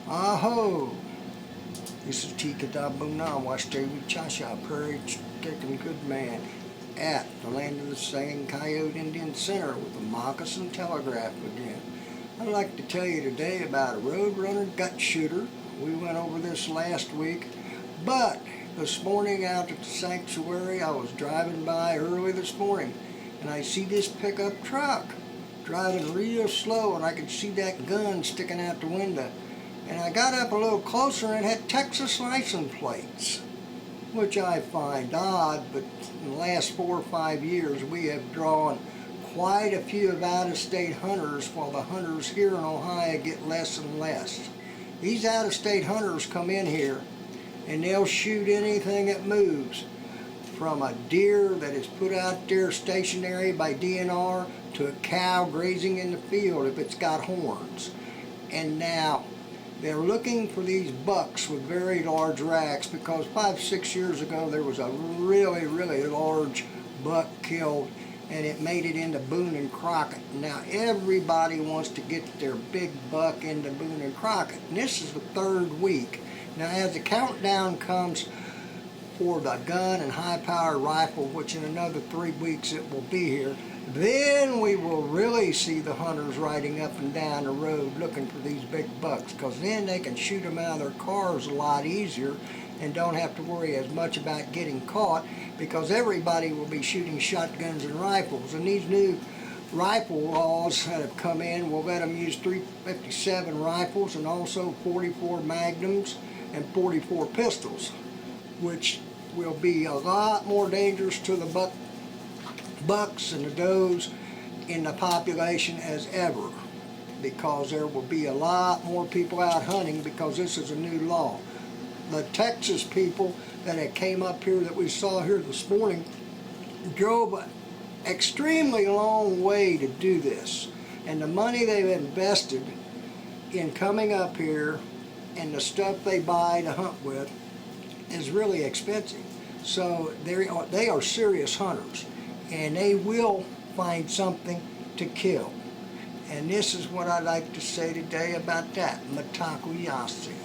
Aho! This is Tikadabuna, Washtawi Chasha, Prairie Chicken Good Man, at the Land of the Singing Coyote Indian Center with the Moccasin Telegraph again. I'd like to tell you today about a roadrunner gut shooter. We went over this last week, but this morning out at the sanctuary, I was driving by early this morning, and I see this pickup truck driving real slow, and I could see that gun sticking out the window. And I got up a little closer and it had Texas license plates, which I find odd, but in the last 4 or 5 years we have drawn quite a few of out-of-state hunters, while the hunters here in Ohio get less and less. These out-of-state hunters come in here and they'll shoot anything that moves, from a deer that is put out there stationary by DNR to a cow grazing in the field if it's got horns. And now they're looking for these bucks with very large racks, because 5 or 6 years ago there was a really large buck killed and it made it into Boone and Crockett. Now everybody wants to get their big buck into Boone and Crockett, and this is the 3rd week. Now as the countdown comes for the gun and high-powered rifle, which in another 3 weeks it will be here, then we will really see the hunters riding up and down the road looking for these big bucks, because then they can shoot them out of their cars a lot easier and don't have to worry as much about getting caught, because everybody will be shooting shotguns and rifles. And these new rifle laws that have come in will let them use .357 rifles and also .44 magnums and .44 pistols, which will be a lot more dangerous to the bucks and the does in the population as ever, because there will be a lot more people out hunting because this is a new law. The Texas people that had came up here that we saw here this morning drove an extremely long way to do this, and the money they've invested in coming up here and the stuff they buy to hunt with is really expensive. So they are serious hunters, and they will find something to kill. And this is what I'd like to say today about that. Matakuyasi.